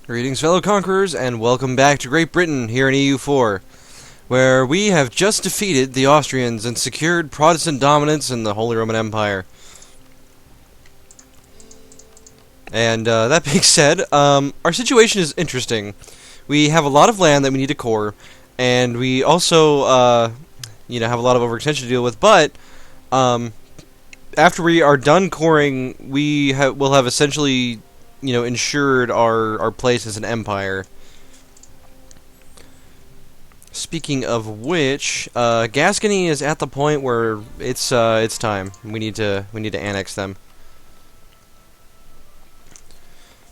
Greetings, fellow conquerors, and welcome back to Great Britain here in EU4, where we have just defeated the Austrians and secured Protestant dominance in the Holy Roman Empire. And that being said, our situation is interesting. We have a lot of land that we need to core, and we also, have a lot of overextension to deal with. But after we are done coring, will have essentially, ensured our place as an empire. Speaking of which, Gascony is at the point where it's time. We need to annex them.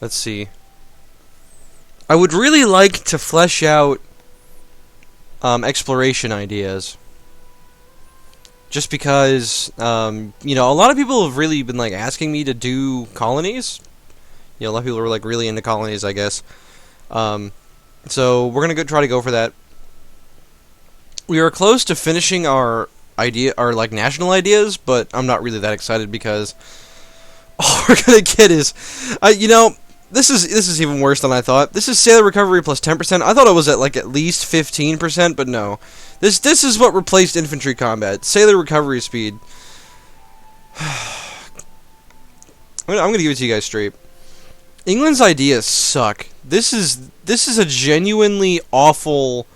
Let's see. I would really like to flesh out exploration ideas. Just because, a lot of people have really been asking me to do colonies. A lot of people are really into colonies, I guess. So we're gonna try to go for that. We are close to finishing our national ideas, but I'm not really that excited because all we're gonna get is, this is even worse than I thought. This is sailor recovery plus 10%. I thought it was at least 15%, but no. This is what replaced infantry combat. Sailor recovery speed. I'm gonna give it to you guys straight. England's ideas suck. This is a genuinely awful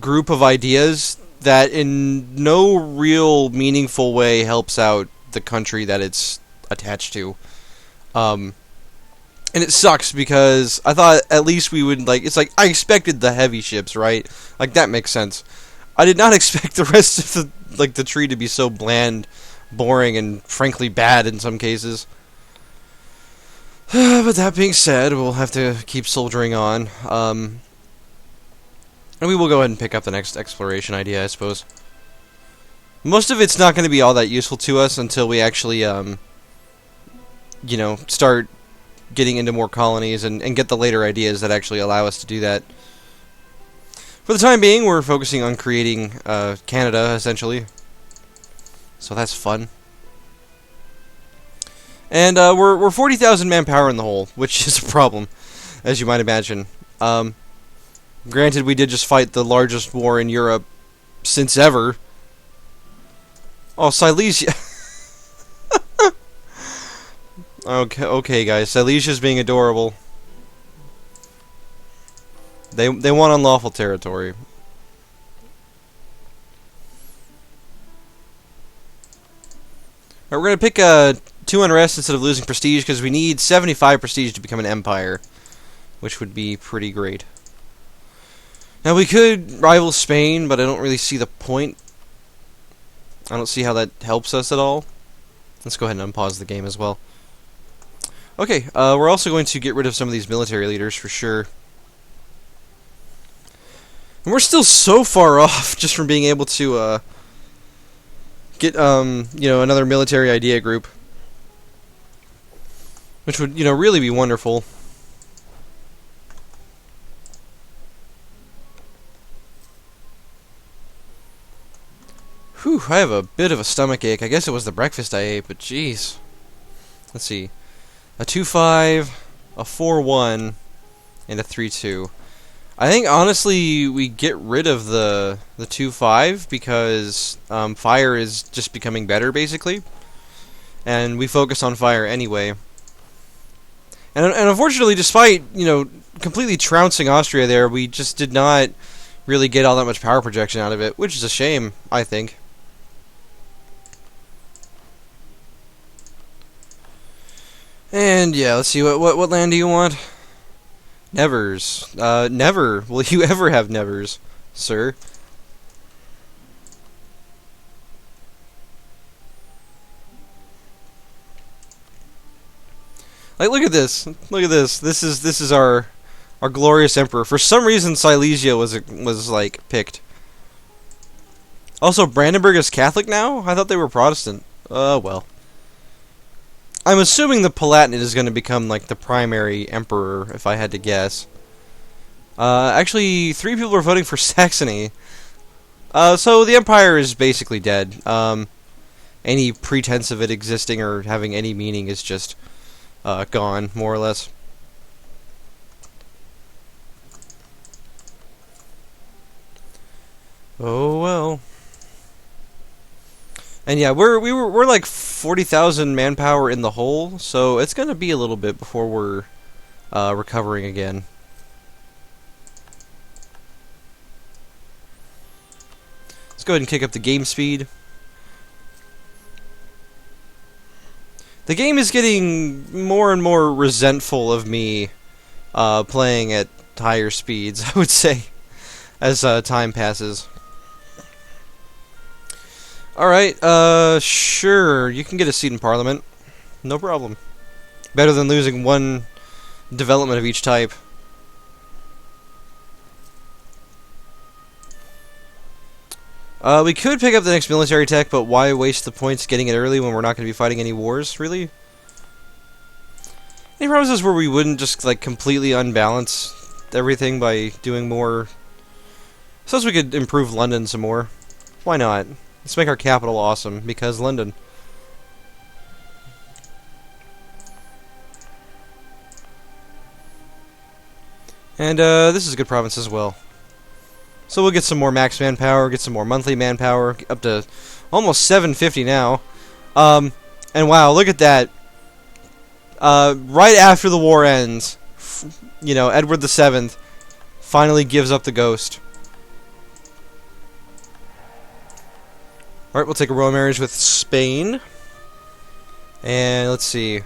group of ideas that in no real meaningful way helps out the country that it's attached to. And it sucks because I thought at least we would I expected the heavy ships, right? That makes sense. I did not expect the rest of the tree to be so bland, boring, and frankly bad in some cases. But that being said, we'll have to keep soldiering on. And we will go ahead and pick up the next exploration idea, I suppose. Most of it's not going to be all that useful to us until we actually, start getting into more colonies and get the later ideas that actually allow us to do that. For the time being, we're focusing on creating Canada, essentially. So that's fun. And we're 40,000 manpower in the hole, which is a problem, as you might imagine. Granted, we did just fight the largest war in Europe since ever. Oh, Silesia. Okay, guys. Silesia's being adorable. They want unlawful territory. Alright, we're gonna pick 2 unrest instead of losing prestige because we need 75 prestige to become an empire, which would be pretty great. Now we could rival Spain, but I don't really see the point. I don't see how that helps us at all. Let's go ahead and unpause the game as well. Okay, we're also going to get rid of some of these military leaders for sure. And we're still so far off just from being able to get another military idea group, which would really be wonderful. Whew, I have a bit of a stomach ache. I guess it was the breakfast I ate, but jeez. Let's see. A 2-5, a 4-1, and a 3-2. I think, honestly, we get rid of the 2-5 because fire is just becoming better, basically. And we focus on fire anyway. And unfortunately, despite, completely trouncing Austria there, we just did not really get all that much power projection out of it, which is a shame, I think. And yeah, let's see, what land do you want? Nevers. Never will you ever have Nevers, sir. Look at this. Look at this. This is our glorious emperor. For some reason, Silesia was picked. Also, Brandenburg is Catholic now? I thought they were Protestant. Well. I'm assuming the Palatinate is going to become, the primary emperor, if I had to guess. Actually, 3 people are voting for Saxony. So the empire is basically dead. Any pretense of it existing or having any meaning is just gone, more or less. Oh well. And yeah, we're like 40,000 manpower in the hole, so it's gonna be a little bit before we're recovering again. Let's go ahead and kick up the game speed. The game is getting more and more resentful of me playing at higher speeds, I would say, as time passes. Alright, sure, you can get a seat in Parliament. No problem. Better than losing one development of each type. We could pick up the next military tech, but why waste the points getting it early when we're not going to be fighting any wars, really? Any promises where we wouldn't just, like, completely unbalance everything by doing more? Suppose we could improve London some more. Why not? Let's make our capital awesome, because London. And, this is a good province as well. So we'll get some more max manpower, get some more monthly manpower, up to almost 750 now. And wow, look at that. Right after the war ends, you know, Edward VII finally gives up the ghost. Alright, we'll take a royal marriage with Spain. And let's see.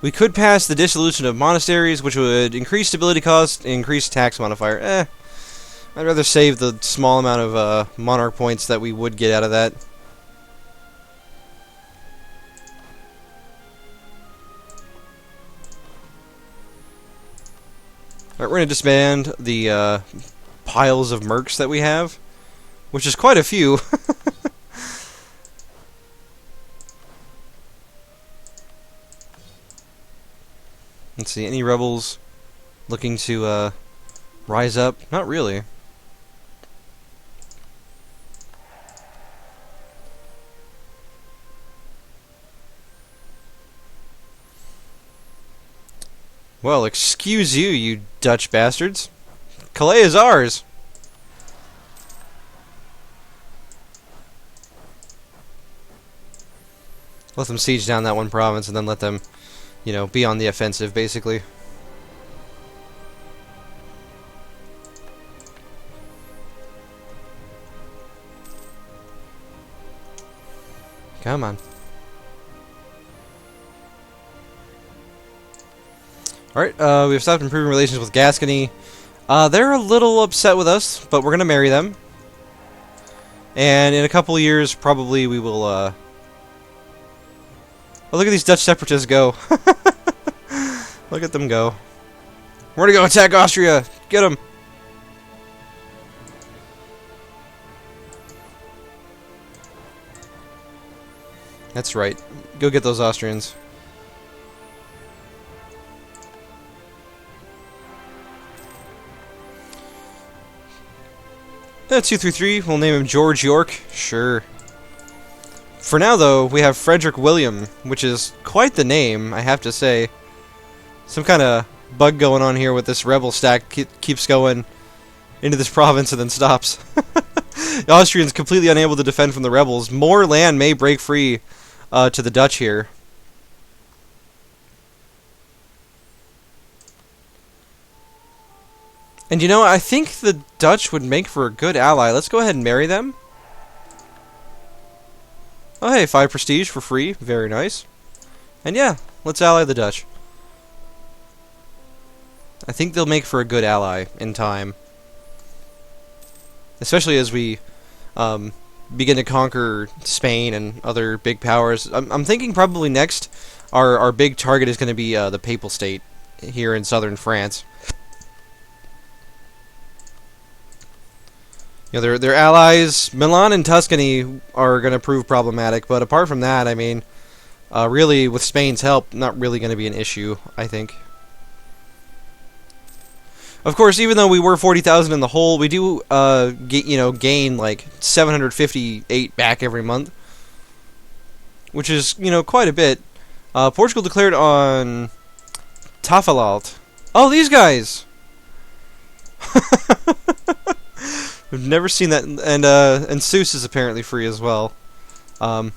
We could pass the dissolution of monasteries, which would increase stability cost, increase tax modifier. I'd rather save the small amount of monarch points that we would get out of that. Alright, we're going to disband the piles of mercs that we have, which is quite a few. Let's see, any rebels looking to rise up? Not really. Well, excuse you, you Dutch bastards. Calais is ours. Let them siege down that one province and then let them, you know, be on the offensive, basically. Come on. Alright, we've stopped improving relations with Gascony. They're a little upset with us, but we're gonna marry them. And in a couple of years, probably we will, oh, look at these Dutch separatists go. Look at them go. We're gonna go attack Austria! Get them! That's right. Go get those Austrians. 233, we'll name him George York. Sure. For now, though, we have Frederick William, which is quite the name, I have to say. Some kind of bug going on here with this rebel stack keeps going into this province and then stops. The Austrians completely unable to defend from the rebels. More land may break free to the Dutch here. And you know, I think the Dutch would make for a good ally. Let's go ahead and marry them. Oh hey, 5 prestige for free. Very nice. And yeah, let's ally the Dutch. I think they'll make for a good ally in time. Especially as we begin to conquer Spain and other big powers. I'm thinking probably next our big target is going to be the Papal State here in southern France. You know, their allies, Milan and Tuscany, are going to prove problematic, but apart from that, I mean, really, with Spain's help, not really going to be an issue, I think. Of course, even though we were 40,000 in the hole, we do gain like 758 back every month, which is, you know, quite a bit. Portugal declared on Tafalalt. Oh, these guys! We've never seen that, and Seuss is apparently free as well. So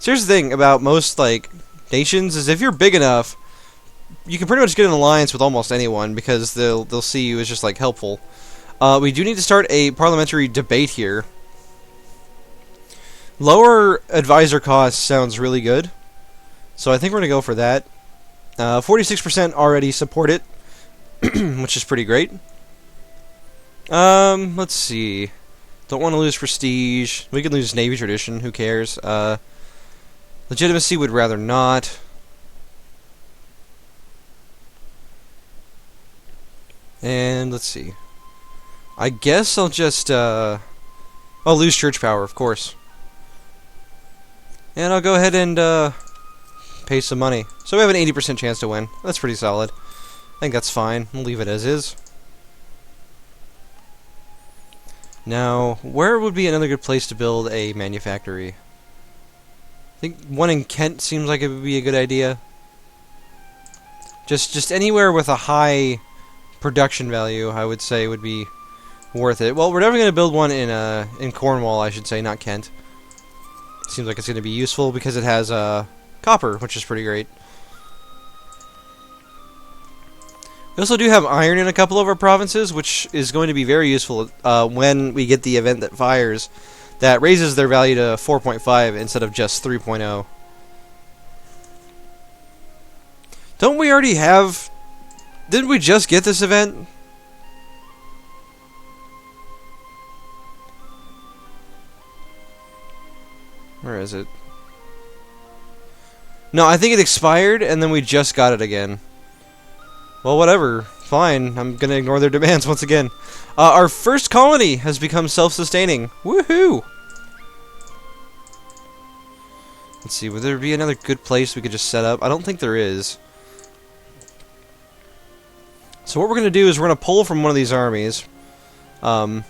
here's the thing about most like nations is if you're big enough, you can pretty much get an alliance with almost anyone because they'll see you as just like helpful. We do need to start a parliamentary debate here. Lower advisor costs sounds really good, so I think we're gonna go for that. 46% already support it, which is pretty great. Let's see. Don't want to lose prestige. We can lose Navy tradition. Who cares? Legitimacy would rather not. And let's see. I guess I'll just I'll lose church power, of course. And I'll go ahead and pay some money. So we have an 80% chance to win. That's pretty solid. I think that's fine. We'll leave it as is. Now, where would be another good place to build a manufactory? I think one in Kent seems like it would be a good idea. Just anywhere with a high production value, I would say, would be worth it. Well, we're definitely going to build one in Cornwall, I should say, not Kent. Seems like it's going to be useful because it has copper, which is pretty great. We also do have iron in a couple of our provinces, which is going to be very useful when we get the event that fires. That raises their value to 4.5 instead of just 3.0. Don't we already have... Didn't we just get this event? Where is it? No, I think it expired, and then we just got it again. Well, whatever. Fine. I'm gonna ignore their demands once again. Our first colony has become self-sustaining. Woohoo! Let's see, would there be another good place we could just set up? I don't think there is. So what we're gonna do is we're gonna pull from one of these armies. Probably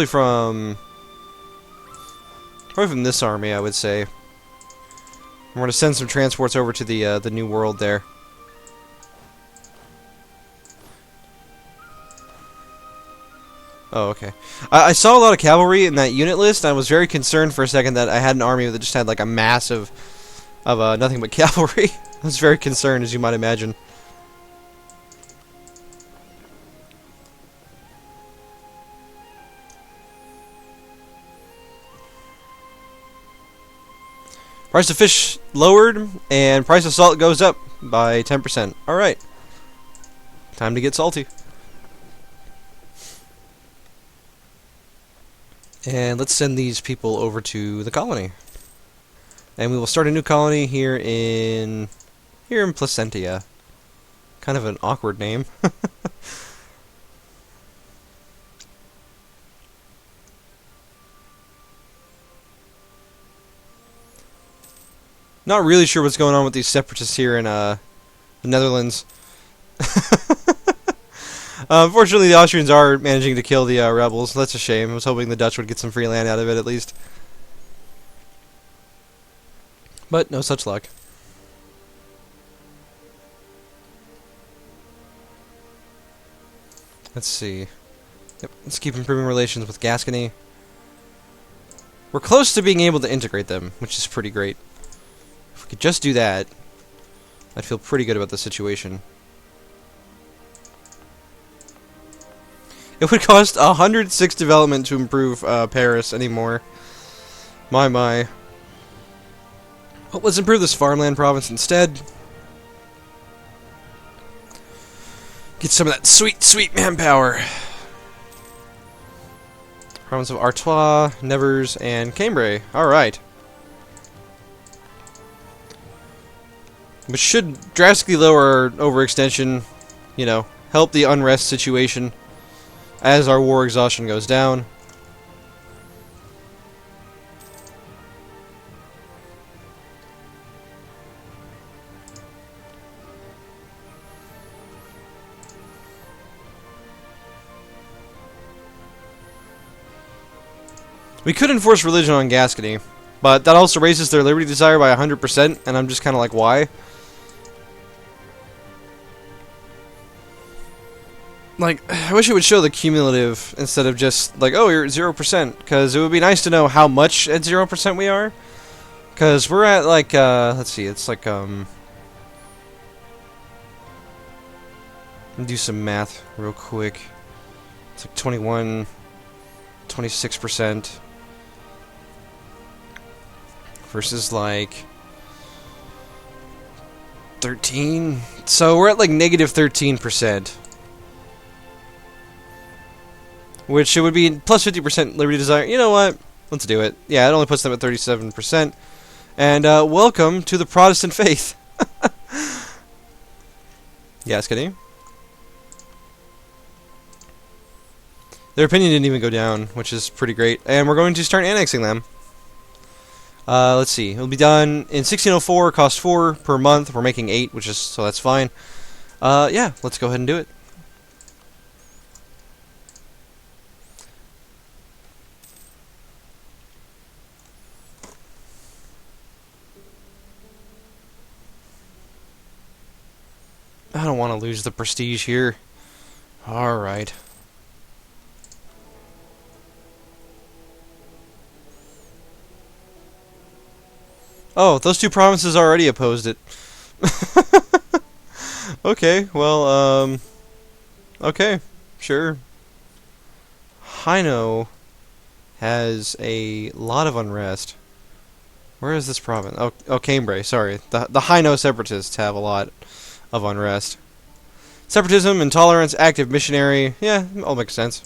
from this army, I would say. We're going to send some transports over to the New World there. Oh, okay. I saw a lot of cavalry in that unit list, and I was very concerned for a second that I had an army that just had like a mass of nothing but cavalry. I was very concerned, as you might imagine. Price of fish lowered, and price of salt goes up by 10%. Alright. Time to get salty. And let's send these people over to the colony. And we will start a new colony here in Placentia. Kind of an awkward name. Not really sure what's going on with these separatists here in the Netherlands. Unfortunately, the Austrians are managing to kill the rebels. That's a shame. I was hoping the Dutch would get some free land out of it at least. But no such luck. Let's see. Yep, let's keep improving relations with Gascony. We're close to being able to integrate them, which is pretty great. If we could just do that, I'd feel pretty good about the situation. It would cost 106 development to improve Paris anymore. My. Well, let's improve this farmland province instead. Get some of that sweet, sweet manpower. Province of Artois, Nevers, and Cambrai. Alright. Which should drastically lower our overextension, you know, help the unrest situation as our war exhaustion goes down. We could enforce religion on Gascony, but that also raises their liberty desire by 100%, and I'm just kind of like, why? Like, I wish it would show the cumulative instead of just like, oh, you're at 0%, because it would be nice to know how much at 0% we are. Because we're at like, let's see, it's like, do some math real quick. It's like 26% versus like 13. So we're at like negative 13%. Which it would be plus 50% Liberty Desire. You know what? Let's do it. Yeah, it only puts them at 37%. And welcome to the Protestant faith. Yes, kidding. Their opinion didn't even go down, which is pretty great. And we're going to start annexing them. Let's see. It'll be done in 1604. Cost 4 per month. We're making 8, which is so that's fine. Yeah, let's go ahead and do it. I don't want to lose the prestige here. Alright. Oh, those two provinces already opposed it. Okay, well, okay, sure. Haino has a lot of unrest. Where is this province? Oh, Cambrai, sorry. The Haino separatists have a lot of unrest. Separatism, intolerance, active missionary. Yeah, all makes sense.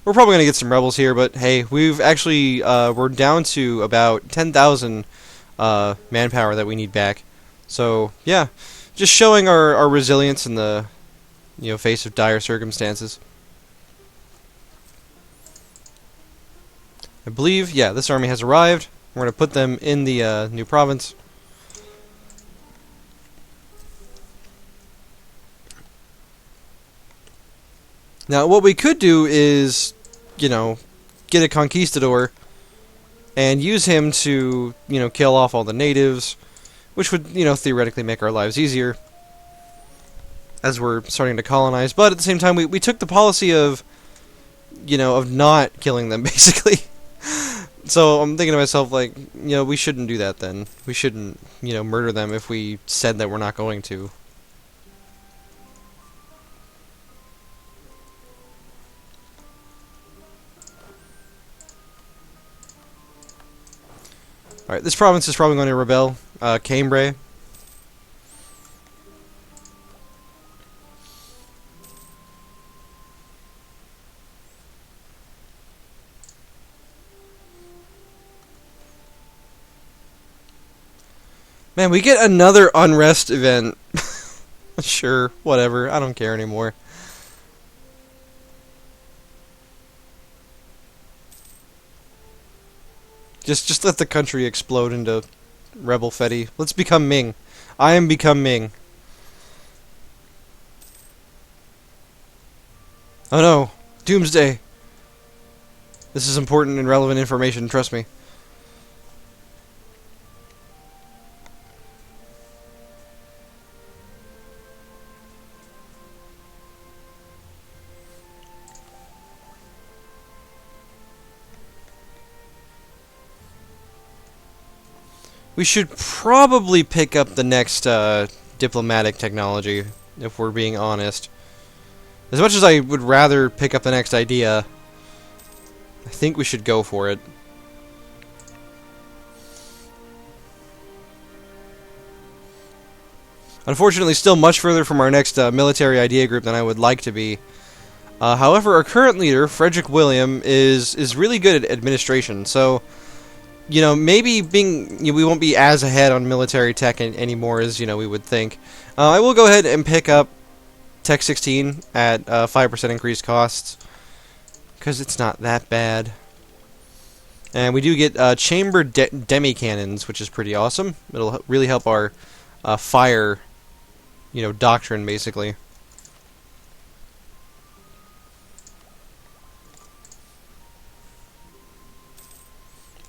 We're probably going to get some rebels here, but hey, we've actually, we're down to about 10,000 manpower that we need back. So, yeah, just showing our resilience in the, face of dire circumstances. I believe, yeah, this army has arrived. We're going to put them in the new province. Now, what we could do is, get a conquistador and use him to, kill off all the natives, which would, theoretically make our lives easier as we're starting to colonize. But at the same time, we took the policy of, of not killing them, basically. So I'm thinking to myself, like, we shouldn't do that then. We shouldn't, murder them if we said that we're not going to. Alright, this province is probably going to rebel. Cambrai. Man, we get another unrest event. Sure, whatever. I don't care anymore. Just let the country explode into rebel fetty. Let's become Ming. I am become Ming. Oh no. Doomsday. This is important and relevant information, trust me. We should probably pick up the next diplomatic technology, if we're being honest. As much as I would rather pick up the next idea, I think we should go for it. Unfortunately, still much further from our next military idea group than I would like to be. However, our current leader, Frederick William, is really good at administration, so maybe we won't be as ahead on military tech anymore as, we would think. I will go ahead and pick up Tech 16 at 5% increased costs, because it's not that bad. And we do get chamber demi-cannons, which is pretty awesome. It'll really help our fire, doctrine, basically.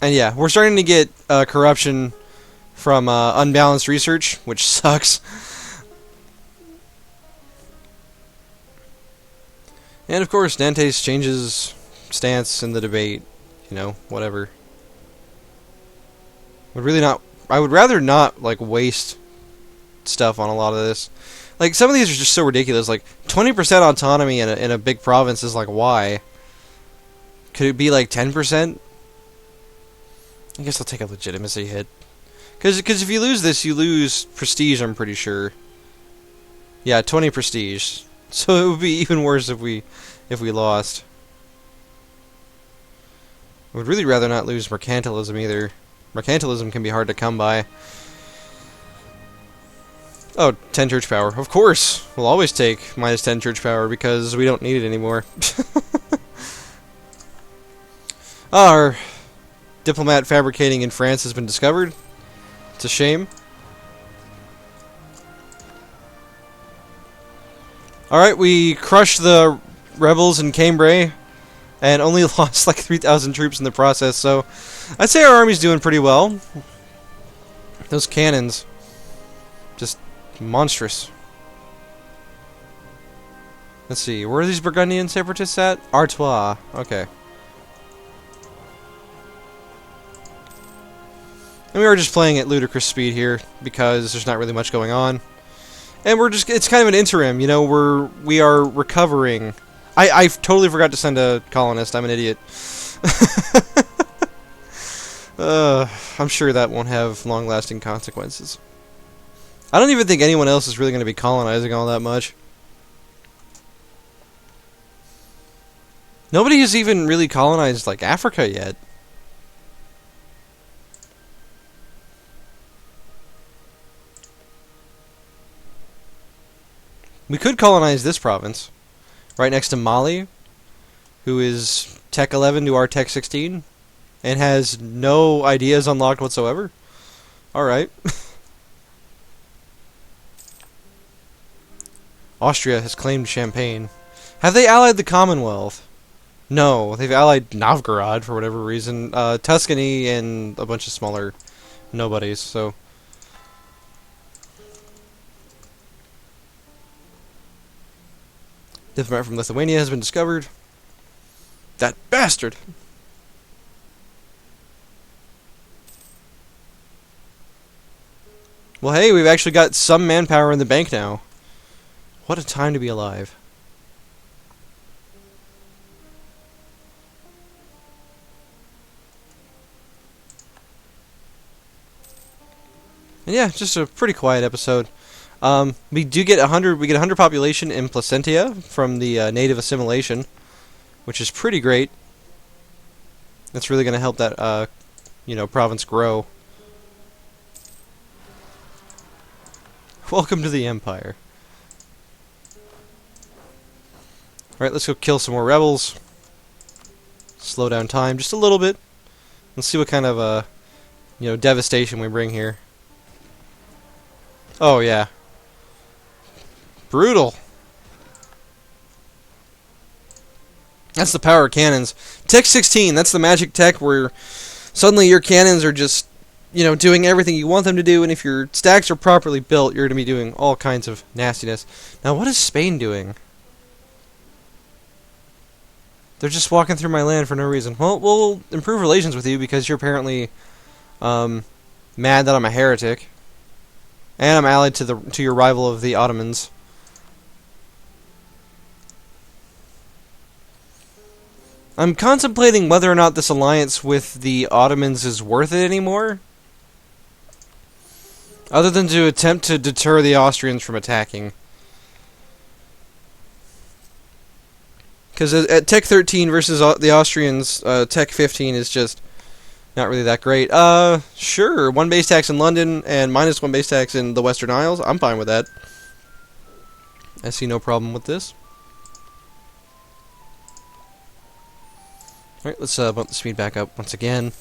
And yeah, we're starting to get corruption from unbalanced research, which sucks. And of course, Nantes changes stance in the debate. You know, whatever. I would rather not, like, waste stuff on a lot of this. Like, some of these are just so ridiculous. Like, 20% autonomy in a big province is like, why? Could it be like 10%? I guess I'll take a legitimacy hit. Because if you lose this, you lose prestige, I'm pretty sure. Yeah, 20 prestige. So it would be even worse if we lost. I would really rather not lose mercantilism either. Mercantilism can be hard to come by. Oh, 10 church power. Of course! We'll always take minus 10 church power because we don't need it anymore. Our diplomat fabricating in France has been discovered. It's a shame. Alright, we crushed the rebels in Cambrai and only lost like 3,000 troops in the process, so I'd say our army's doing pretty well. Those cannons, just monstrous. Let's see, where are these Burgundian separatists at? Artois, okay. And we are just playing at ludicrous speed here because there's not really much going on. And it's kind of an interim, you know, we are recovering. I totally forgot to send a colonist, I'm an idiot. I'm sure that won't have long-lasting consequences. I don't even think anyone else is really going to be colonizing all that much. Nobody has even really colonized, like, Africa yet. We could colonize this province, right next to Mali, who is Tech 11 to our Tech 16, and has no ideas unlocked whatsoever. Alright. Austria has claimed Champagne. Have they allied the Commonwealth? No, they've allied Novgorod for whatever reason. Tuscany and a bunch of smaller nobodies, so... Diplomat from Lithuania has been discovered. That bastard! Well, hey, we've actually got some manpower in the bank now. What a time to be alive. And yeah, just a pretty quiet episode. We do get 100. We get 100 population in Placentia from the native assimilation, which is pretty great. That's really going to help that province grow. Welcome to the Empire. All right, let's go kill some more rebels. Slow down time just a little bit. Let's see what kind of devastation we bring here. Oh yeah. Brutal. That's the power of cannons. Tech 16, that's the magic tech where suddenly your cannons are just, doing everything you want them to do, and if your stacks are properly built, you're going to be doing all kinds of nastiness. Now, what is Spain doing? They're just walking through my land for no reason. Well, we'll improve relations with you because you're apparently mad that I'm a heretic. And I'm allied to your rival of the Ottomans. I'm contemplating whether or not this alliance with the Ottomans is worth it anymore. Other than to attempt to deter the Austrians from attacking. Because at Tech 13 versus the Austrians, Tech 15 is just not really that great. Sure, 1 base tax in London and minus 1 base tax in the Western Isles. I'm fine with that. I see no problem with this. Alright, let's bump the speed back up once again.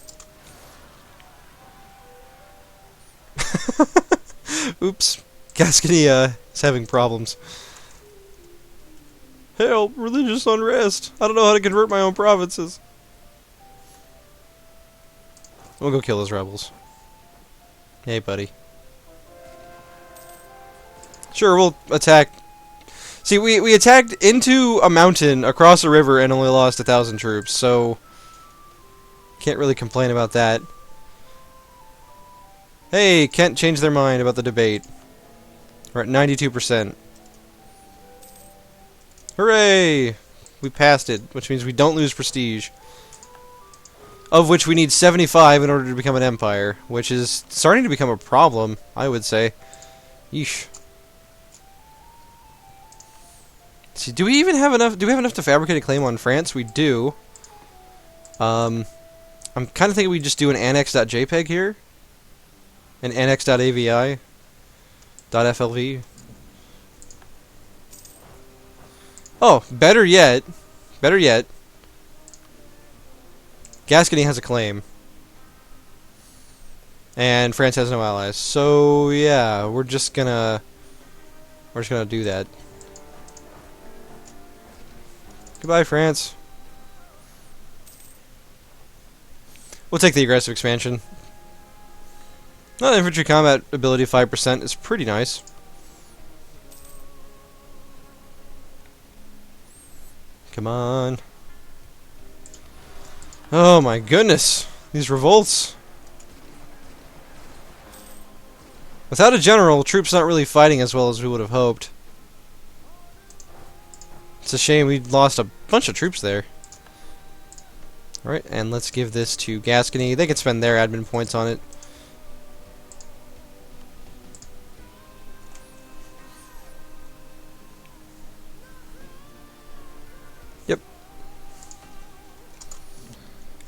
Oops. Gascony is having problems. Help! Religious unrest! I don't know how to convert my own provinces. We'll go kill those rebels. Hey, buddy. Sure, we'll attack See, we attacked into a mountain, across a river, and only lost 1,000 troops, so... Can't really complain about that. Hey, Kent changed their mind about the debate. We're at 92%. Hooray! We passed it, which means we don't lose prestige. Of which we need 75 in order to become an empire, which is starting to become a problem, I would say. Yeesh. See, do we even have enough? Do we have enough to fabricate a claim on France? We do. I'm kind of thinking we just do an annex.jpg here. An annex.avi. .flv. Oh, better yet. Better yet. Gascony has a claim. And France has no allies. So, yeah, we're just gonna do that. Goodbye, France. We'll take the aggressive expansion. Well, infantry combat ability 5% is pretty nice. Come on. Oh my goodness. These revolts. Without a general, troops not really fighting as well as we would have hoped. It's a shame we lost a bunch of troops there. Alright, and let's give this to Gascony. They can spend their admin points on it. Yep.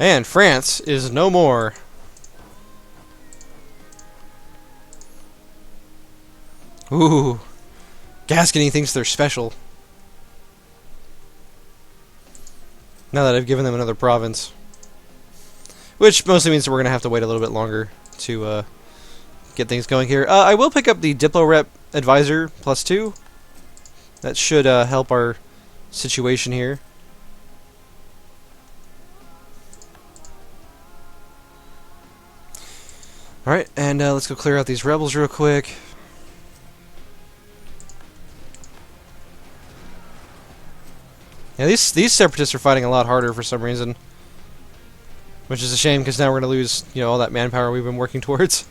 And France is no more. Ooh. Gascony thinks they're special. Now that I've given them another province. Which mostly means that we're going to have to wait a little bit longer to get things going here. I will pick up the Diplo Rep Advisor +2. That should help our situation here. Alright, and let's go clear out these rebels real quick. Yeah, these separatists are fighting a lot harder for some reason, which is a shame because now we're going to lose, you know, all that manpower we've been working towards.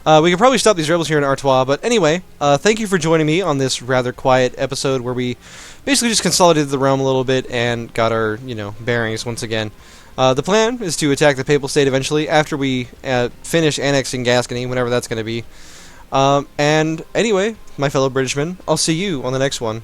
We could probably stop these rebels here in Artois, but anyway, thank you for joining me on this rather quiet episode where we basically just consolidated the realm a little bit and got our, you know, bearings once again. The plan is to attack the Papal State eventually after we finish annexing Gascony, whenever that's going to be. And anyway, my fellow Britishmen, I'll see you on the next one.